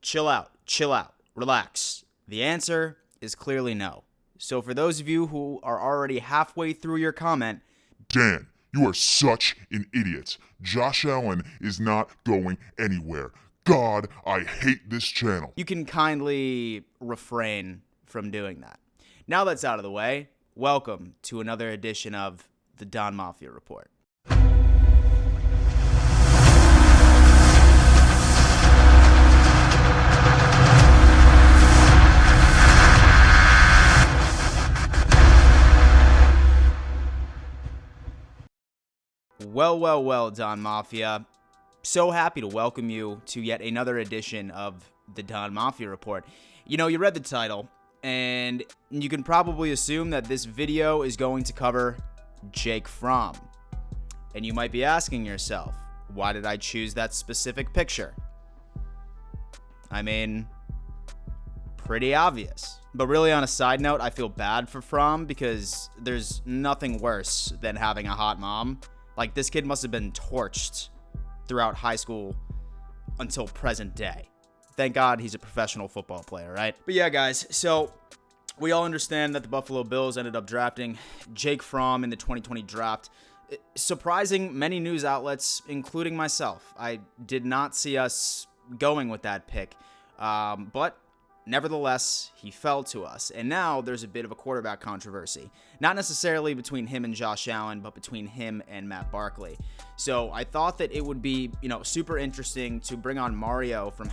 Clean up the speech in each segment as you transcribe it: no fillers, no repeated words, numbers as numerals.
chill out, relax. The answer is clearly no. So for those of you who are already halfway through your comment, Dan, you are such an idiot. Josh Allen is not going anywhere. God, I hate this channel. you can kindly refrain from doing that. Now that's out of the way, welcome to another edition of the Don Mafia Report. Well, Don Mafia. So happy to welcome you to yet another edition of the Don Mafia Report. You know, you read the title, and you can probably assume that this video is going to cover Jake Fromm. And you might be asking yourself, why did I choose that specific picture? I mean, pretty obvious. But really, on a side note, I feel bad for Fromm because there's nothing worse than having a hot mom. Like, this kid must have been torched throughout high school until present day. Thank God he's a professional football player, right? But yeah, guys, so we all understand that the Buffalo Bills ended up drafting Jake Fromm in the 2020 draft. Surprising many news outlets, including myself. I did not see us going with that pick, but nevertheless, he fell to us, and now there's a bit of a quarterback controversy. Not necessarily between him and Josh Allen, but between him and Matt Barkley. So I thought that it would be, super interesting to bring on Mario from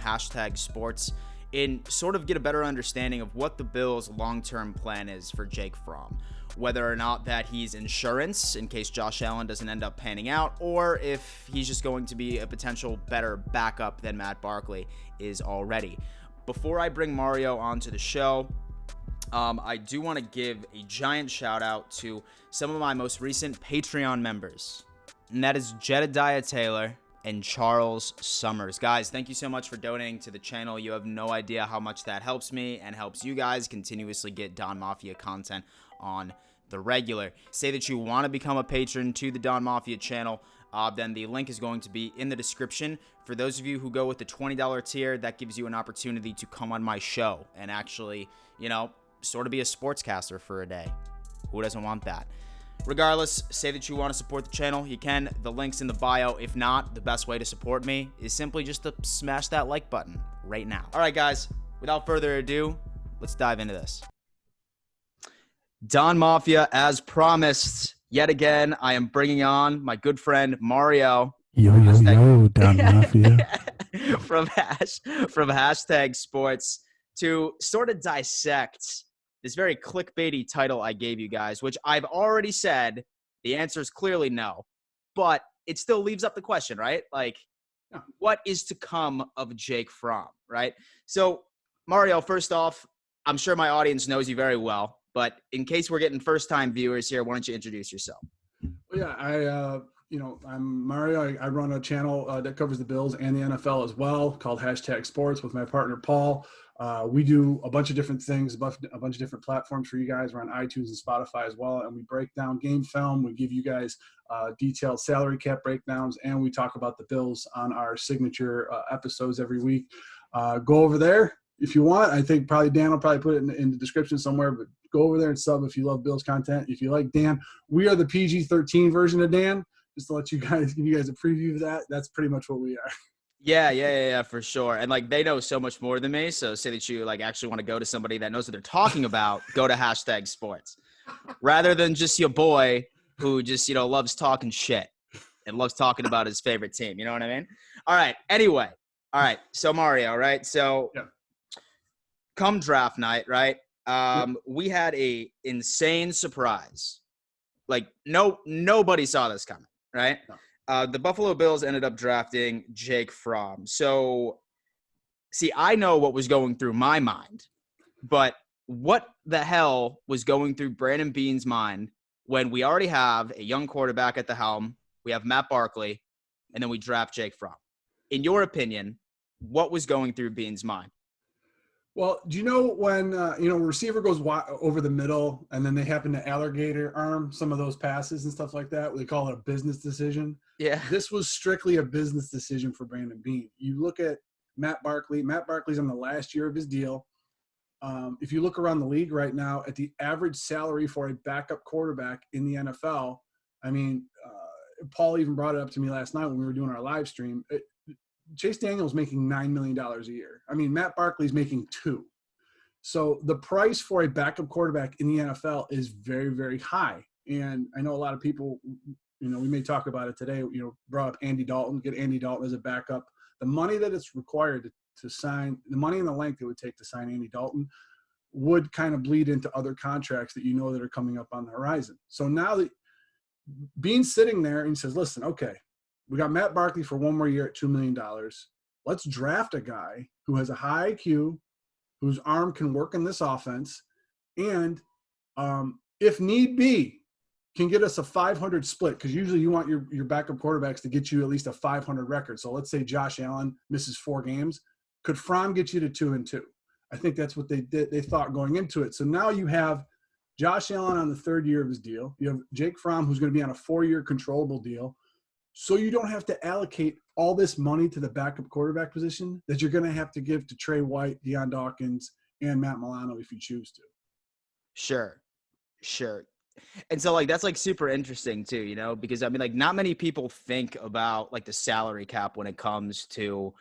#Sports and sort of get a better understanding of what the Bills' long-term plan is for Jake Fromm. Whether or not that he's insurance in case Josh Allen doesn't end up panning out, or if he's just going to be a potential better backup than Matt Barkley is already. Before I bring Mario onto the show, I do want to give a giant shout out to some of my most recent Patreon members, and that is Jedediah Taylor and Charles Summers. Guys, thank you so much for donating to the channel. You have no idea how much that helps me and helps you guys continuously get Don Mafia content on the regular. Say that you want to become a patron to the Don Mafia channel, then the link is going to be in the description. For those of you who go with the $20 tier, that gives you an opportunity to come on my show and actually, sort of be a sportscaster for a day. Who doesn't want that? Regardless, say that you want to support the channel, you can. The link's in the bio. If not, the best way to support me is simply just to smash that like button right now. All right, guys, without further ado, let's dive into this. Don Mafia, as promised, yet again, I am bringing on my good friend Mario. Yo, Don Mafia. from #Sports to sort of dissect this very clickbaity title I gave you guys, which I've already said the answer is clearly no, but it still leaves up the question, right? Like, what is to come of Jake Fromm, right? So, Mario, first off, I'm sure my audience knows you very well, but in case we're getting first-time viewers here, why don't you introduce yourself? Well, yeah, I'm Mario. I run a channel that covers the Bills and the NFL as well called #Sports with my partner, Paul. We do a bunch of different things, a bunch of different platforms for you guys. We're on iTunes and Spotify as well, and we break down game film. We give you guys detailed salary cap breakdowns, and we talk about the Bills on our signature episodes every week. Go over there if you want. I think probably Dan will probably put it in the description somewhere, but go over there and sub if you love Bills content. If you like Dan, we are the PG-13 version of Dan. Just to let you guys, give you guys a preview of that. That's pretty much what we are. Yeah, for sure. And like, they know so much more than me. So say that you like actually want to go to somebody that knows what they're talking about, go to #Sports rather than just your boy who just, loves talking shit and loves talking about his favorite team. You know what I mean? All right. Anyway. All right. So Mario, right? So come draft night, right? We had a insane surprise. Like nobody saw this coming, right? No. The Buffalo Bills ended up drafting Jake Fromm. So, see, I know what was going through my mind, but what the hell was going through Brandon Beane's mind when we already have a young quarterback at the helm, we have Matt Barkley, and then we draft Jake Fromm? In your opinion, what was going through Beane's mind? Well, do you know when, a receiver goes over the middle and then they happen to alligator arm some of those passes and stuff like that? They call it a business decision. Yeah. This was strictly a business decision for Brandon Beane. You look at Matt Barkley. Matt Barkley's on the last year of his deal. If you look around the league right now at the average salary for a backup quarterback in the NFL, I mean, Paul even brought it up to me last night when we were doing our live stream. Chase Daniel's making $9 million a year. I mean, Matt Barkley's making $2 million. So the price for a backup quarterback in the NFL is very, very high. And I know a lot of people, we may talk about it today, brought up Andy Dalton, get Andy Dalton as a backup. The money that it's required to sign, the money and the length it would take to sign Andy Dalton would kind of bleed into other contracts that that are coming up on the horizon. So now that Bean sitting there and he says, listen, okay, we got Matt Barkley for one more year at $2 million. Let's draft a guy who has a high IQ, whose arm can work in this offense, and if need be, can get us a 500 split, because usually you want your backup quarterbacks to get you at least a 500 record. So let's say Josh Allen misses 4 games. Could Fromm get you to 2-2? I think that's what they did. They thought going into it. So now you have Josh Allen on the 3rd year of his deal. You have Jake Fromm, who's going to be on a 4-year controllable deal. So you don't have to allocate all this money to the backup quarterback position that you're going to have to give to Trey White, Deion Dawkins, and Matt Milano if you choose to. Sure. And so that's super interesting too, because I mean, not many people think about the salary cap when it comes to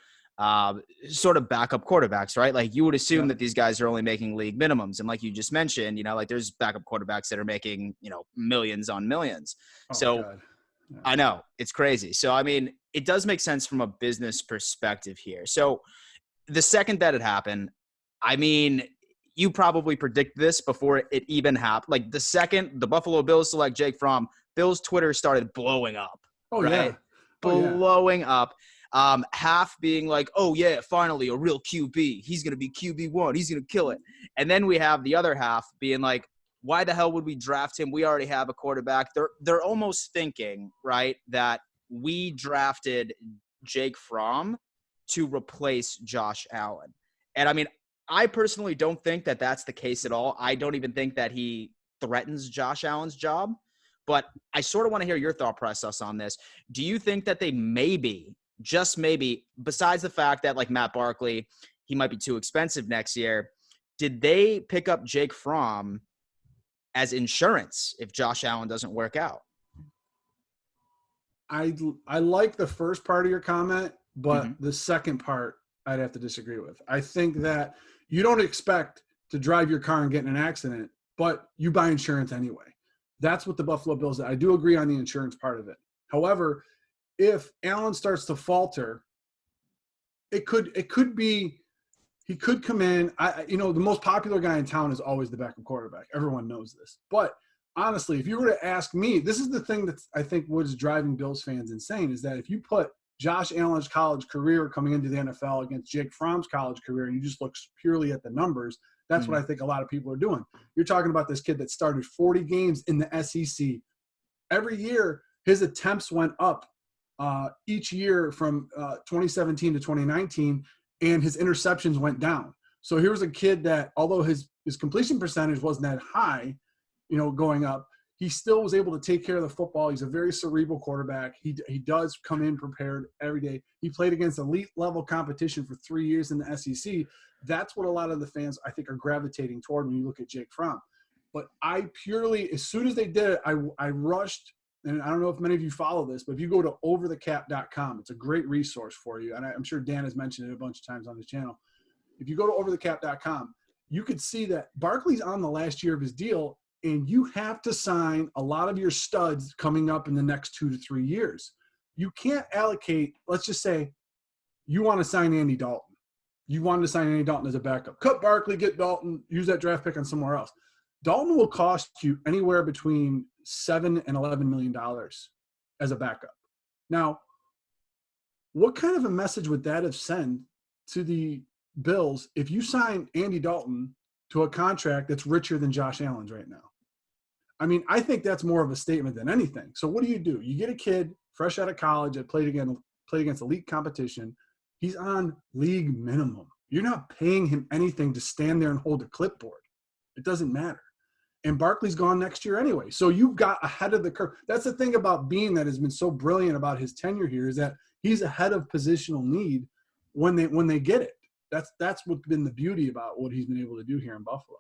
sort of backup quarterbacks, right? You would assume that these guys are only making league minimums. And like you just mentioned, there's backup quarterbacks that are making, millions on millions. Oh, so God. Yeah. I know, it's crazy. So, I mean, it does make sense from a business perspective here. So the second that it happened, I mean, you probably predict this before it even happened. The second the Buffalo Bills select Jake Fromm, Bills Twitter started blowing up. Oh, right? yeah. Blowing up. Half being oh yeah, finally a real QB. He's going to be QB1. He's going to kill it. And then we have the other half being why the hell would we draft him? We already have a quarterback. They're almost thinking, right, that we drafted Jake Fromm to replace Josh Allen. And I mean, I personally don't think that that's the case at all. I don't even think that he threatens Josh Allen's job. But I sort of want to hear your thought process on this. Do you think that they maybe, just maybe, besides the fact that Matt Barkley, he might be too expensive next year, did they pick up Jake Fromm as insurance if Josh Allen doesn't work out? I like the first part of your comment, but Mm-hmm. the second part I'd have to disagree with. I think that you don't expect to drive your car and get in an accident, but you buy insurance anyway. That's what the Buffalo Bills did. I do agree on the insurance part of it. However, if Allen starts to falter, it could be he could come in. The most popular guy in town is always the backup quarterback. Everyone knows this. But honestly, if you were to ask me, this is the thing that I think was driving Bills fans insane, is that if you put Josh Allen's college career coming into the NFL against Jake Fromm's college career, and you just look purely at the numbers, that's what I think a lot of people are doing. You're talking about this kid that started 40 games in the SEC. Every year, his attempts went up each year from 2017 to 2019, and his interceptions went down. So here's a kid that, although his completion percentage wasn't that high, going up, he still was able to take care of the football. He's a very cerebral quarterback. He does come in prepared every day. He played against elite level competition for 3 years in the SEC. That's what a lot of the fans, I think, are gravitating toward when you look at Jake Fromm. But I purely, as soon as they did it, I rushed, and I don't know if many of you follow this, but if you go to overthecap.com, it's a great resource for you. And I'm sure Dan has mentioned it a bunch of times on his channel. If you go to overthecap.com, you could see that Barkley's on the last year of his deal, and you have to sign a lot of your studs coming up in the next 2 to 3 years. You can't allocate, let's just say you want to sign Andy Dalton. You wanted to sign Andy Dalton as a backup. Cut Barkley, get Dalton, use that draft pick on somewhere else. Dalton will cost you anywhere between $7 and $11 million as a backup. Now, what kind of a message would that have sent to the Bills if you sign Andy Dalton to a contract that's richer than Josh Allen's right now? I mean, I think that's more of a statement than anything. So what do? You get a kid fresh out of college that played against elite competition. He's on league minimum. You're not paying him anything to stand there and hold a clipboard. It doesn't matter. And Barkley's gone next year anyway. So you got ahead of the curve. That's the thing about Bean that has been so brilliant about his tenure here, is that he's ahead of positional need when they get it. That's what's been the beauty about what he's been able to do here in Buffalo.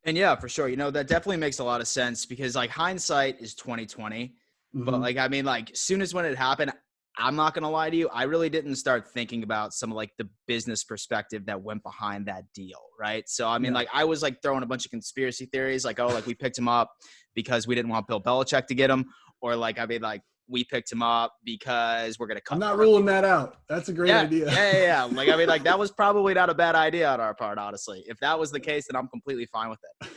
And yeah, for sure. That definitely makes a lot of sense because like hindsight is 2020. But like, I mean, like soon as when it happened, I'm not going to lie to you. I really didn't start thinking about some of like the business perspective that went behind that deal. Right. So, I mean, like I was like throwing a bunch of conspiracy theories like, oh, like we picked him up because we didn't want Bill Belichick to get him. Or like, I mean, like we picked him up because we're going to cut. I'm not ruling that out. That's a great idea. Yeah. Like, I mean, like that was probably not a bad idea on our part, honestly. If that was the case, then I'm completely fine with it.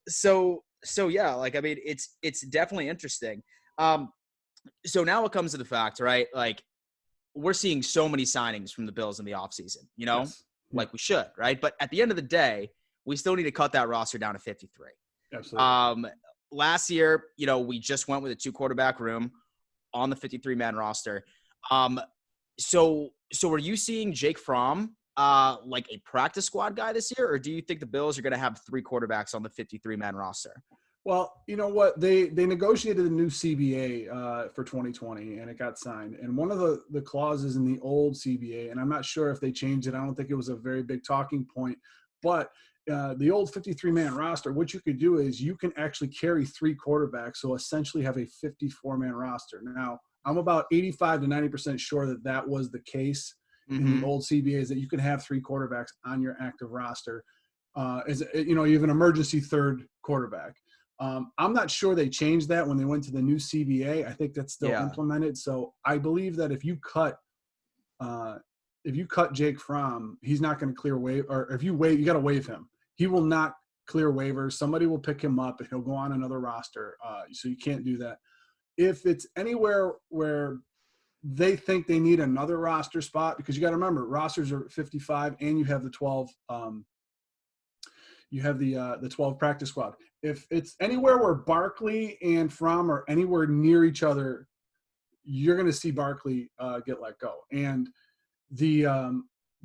So yeah, like, I mean, it's definitely interesting. So now it comes to the fact, right? Like we're seeing so many signings from the Bills in the offseason, Yes. like we should, right? But at the end of the day, we still need to cut that roster down to 53. Absolutely. Last year, we just went with a 2-quarterback room on the 53-man roster. So are you seeing Jake Fromm like a practice squad guy this year, or do you think the Bills are going to have 3 quarterbacks on the 53-man roster? Well, you know what? They negotiated a new CBA for 2020, and it got signed. And one of the clauses in the old CBA, and I'm not sure if they changed it. I don't think it was a very big talking point. But the old 53-man roster, what you could do is you can actually carry 3 quarterbacks, so essentially have a 54-man roster. Now, I'm about 85 to 90% sure that was the case in the old CBA, is that you can have 3 quarterbacks on your active roster. You have an emergency third quarterback. I'm not sure they changed that when they went to the new CBA. I think that's still implemented. So I believe that if you cut Jake Fromm, he's not going to clear waive, or if you waive, you got to waive him. He will not clear waivers. Somebody will pick him up and he'll go on another roster. So you can't do that. If it's anywhere where they think they need another roster spot, because you got to remember rosters are 55 and you have the 12. You have the 12 practice squad. If it's anywhere where Barkley and Fromm are anywhere near each other, you're going to see Barkley get let go. And the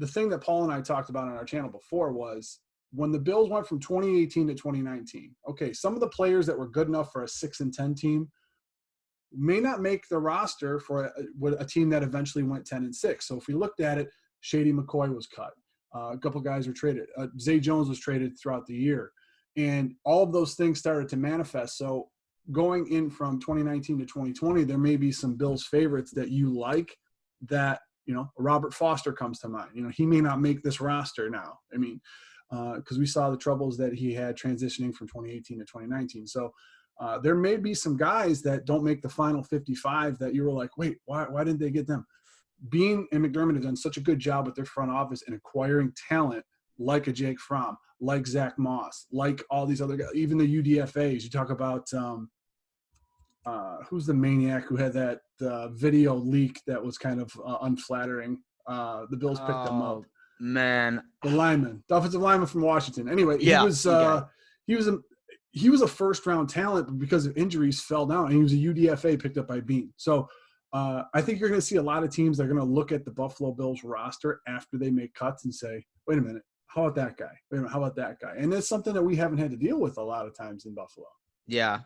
thing that Paul and I talked about on our channel before was when the Bills went from 2018 to 2019. Okay, some of the players that were good enough for a 6-10 team may not make the roster for a team that eventually went 10-6. So if we looked at it, Shady McCoy was cut. A couple guys were traded. Zay Jones was traded throughout the year. And all of those things started to manifest. So going in from 2019 to 2020, there may be some Bills favorites that you like that, Robert Foster comes to mind. He may not make this roster now. I mean, because we saw the troubles that he had transitioning from 2018 to 2019. So there may be some guys that don't make the final 55 that you were like, wait, why didn't they get them? Bean and McDermott have done such a good job with their front office in acquiring talent like a Jake Fromm, like Zach Moss, like all these other guys, even the UDFAs. You talk about who's the maniac who had that video leak that was kind of unflattering. The Bills picked him up. Man, the offensive lineman from Washington. Anyway, he was a first-round talent, but because of injuries fell down, and he was a UDFA picked up by Bean. So I think you're going to see a lot of teams that are going to look at the Buffalo Bills roster after they make cuts and say, wait a minute, how about that guy? Wait a minute, how about that guy? And it's something that we haven't had to deal with a lot of times in Buffalo. Yeah,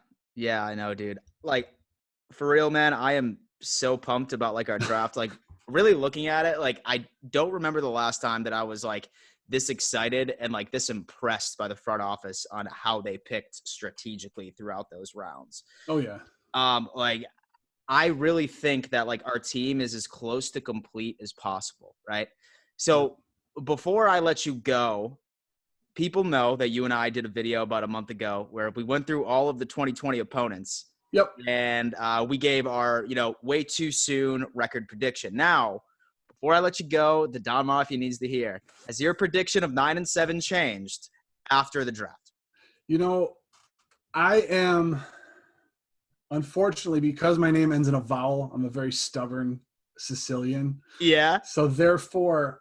I know, dude. Like, for real, man, I am so pumped about, like, our draft. Like, really looking at it, like, I don't remember the last time that I was, like, this excited and, like, this impressed by the front office on how they picked strategically throughout those rounds. Oh, yeah. Like, I really think that, like, our team is as close to complete as possible, right? So before I let you go, people know that you and I did a video about a month ago where we went through all of the 2020 opponents. Yep. And we gave our, way too soon record prediction. Now, before I let you go, the Don Mafia needs to hear, has your prediction of 9-7 changed after the draft? I am – unfortunately, because my name ends in a vowel, I'm a very stubborn Sicilian. Yeah. So therefore,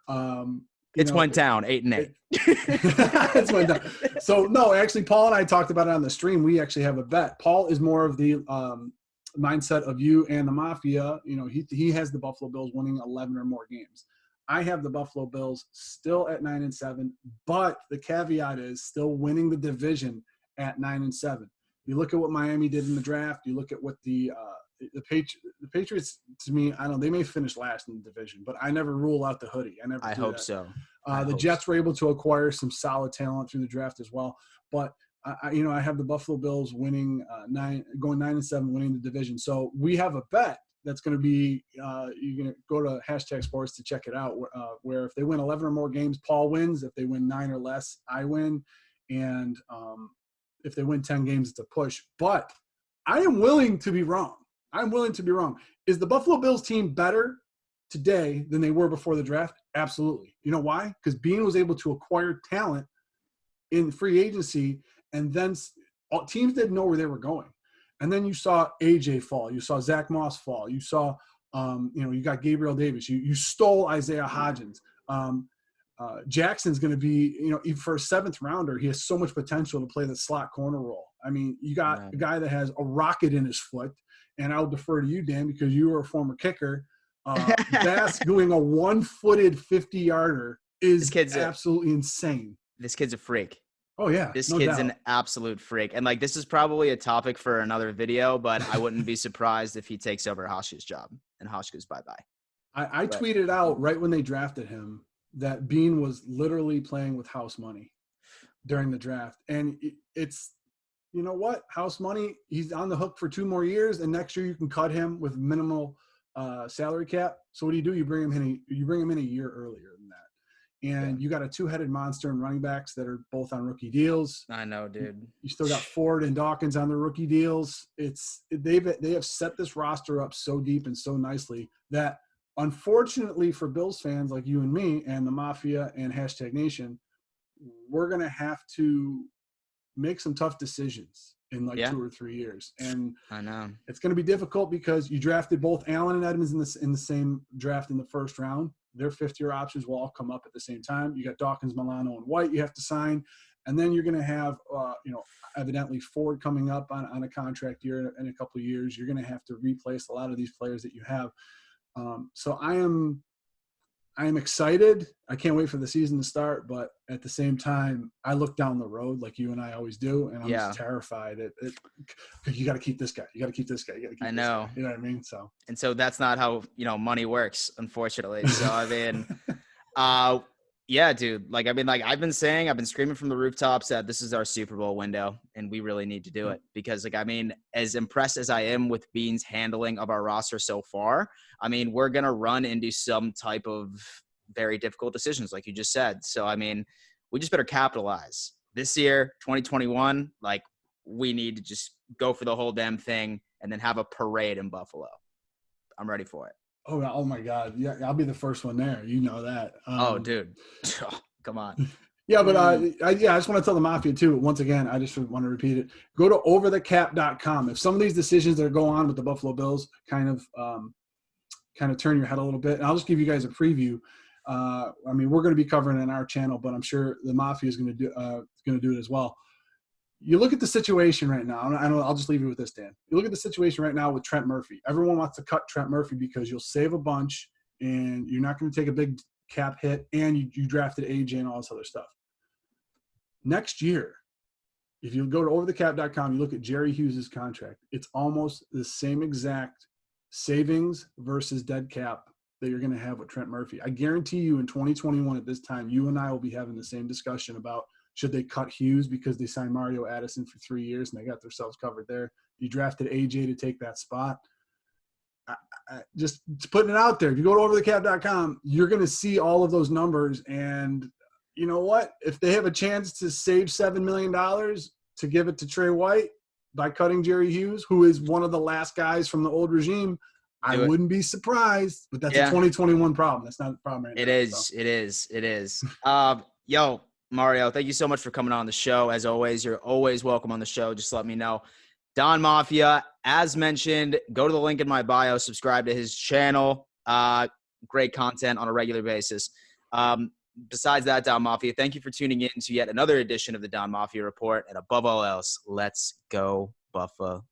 it's went down 8-8. It's went down. So no, actually, Paul and I talked about it on the stream. We actually have a bet. Paul is more of the mindset of you and the Mafia. He has the Buffalo Bills winning 11 or more games. I have the Buffalo Bills still at 9-7, but the caveat is still winning the division at 9-7. You look at what Miami did in the draft. You look at what the the Patriots, to me, I don't know, they may finish last in the division, but I never rule out the hoodie. I hope that. so. The Jets were able to acquire some solid talent through the draft as well. But I have the Buffalo Bills winning going 9-7, winning the division. So we have a bet that's going to be you're going to go to #sports to check it out. Where if they win 11 or more games, Paul wins. If they win 9 or less, I win. And if they win 10 games, it's a push. But I am willing to be wrong. I'm willing to be wrong. Is the Buffalo Bills team better today than they were before the draft? Absolutely. You know why? Because Bean was able to acquire talent in free agency, and then teams didn't know where they were going. And then you saw AJ fall. You saw Zach Moss fall. You saw, you got Gabriel Davis. You stole Isaiah Hodgins. Jackson's going to be, even for a 7th rounder, he has so much potential to play the slot corner role. I mean, you got a guy that has a rocket in his foot, and I'll defer to you, Dan, because you were a former kicker. Bass doing a 1-footed 50-yarder is absolutely insane. This kid's a freak. Oh, yeah. This kid's an absolute freak. And, this is probably a topic for another video, but I wouldn't be surprised if he takes over Hoshka's job and Hoshka's bye-bye. I tweeted out right when they drafted him that Bean was literally playing with house money during the draft. And it's, you know what? House money, he's on the hook for 2 more years, and next year you can cut him with minimal salary cap. So what do? You bring him in a year earlier than that. And you got a 2-headed monster in running backs that are both on rookie deals. I know, dude. You still got Ford and Dawkins on their rookie deals. They have set this roster up so deep and so nicely that, unfortunately for Bills fans like you and me and the Mafia and #Nation, we're going to have to make some tough decisions in 2 or 3 years. And I know it's going to be difficult because you drafted both Allen and Edmonds in the same draft in the first round. Their 5th-year options will all come up at the same time. You got Dawkins, Milano, and White you have to sign. And then you're going to have, evidently Ford coming up on a contract year in a couple of years. You're going to have to replace a lot of these players that you have. So I am excited. I can't wait for the season to start, but at the same time, I look down the road like you and I always do, and I'm just terrified. You got to keep this guy. You got to keep this guy. You got to keep this guy. You know what I mean? So that's not how money works, unfortunately. So I mean, yeah, dude. I've been screaming from the rooftops that this is our Super Bowl window, and we really need to do it because, as impressed as I am with Bean's handling of our roster so far, we're gonna run into some type of very difficult decisions, like you just said. So, we just better capitalize this year, 2021. We need to just go for the whole damn thing and then have a parade in Buffalo. I'm ready for it. Oh my God. Yeah, I'll be the first one there. You know that. Dude. Come on. Yeah, but I just want to tell the Mafia too. Once again, I just want to repeat it. Go to overthecap.com. If some of these decisions that go on with the Buffalo Bills kind of turn your head a little bit, and I'll just give you guys a preview. We're going to be covering it on our channel, but I'm sure the Mafia is going to do it as well. You look at the situation right now, and I'll just leave you with this, Dan. You look at the situation right now with Trent Murphy. Everyone wants to cut Trent Murphy because you'll save a bunch, and you're not going to take a big cap hit, and you drafted AJ and all this other stuff. Next year, if you go to overthecap.com, you look at Jerry Hughes' contract, it's almost the same exact savings versus dead cap that you're going to have with Trent Murphy. I guarantee you in 2021 at this time, you and I will be having the same discussion about should they cut Hughes because they signed Mario Addison for 3 years and they got themselves covered there. You drafted AJ to take that spot. Just putting it out there. If you go to overthecap.com, you're going to see all of those numbers. And you know what? If they have a chance to save $7 million to give it to Trey White by cutting Jerry Hughes, who is one of the last guys from the old regime, I wouldn't be surprised. But that's a 2021 problem. That's not a problem right now. It is. Yo, Mario, thank you so much for coming on the show. As always, you're always welcome on the show. Just let me know. Don Mafia, as mentioned, go to the link in my bio, subscribe to his channel. Great content on a regular basis. Besides that, Don Mafia, thank you for tuning in to yet another edition of the Don Mafia Report. And above all else, let's go Buffalo.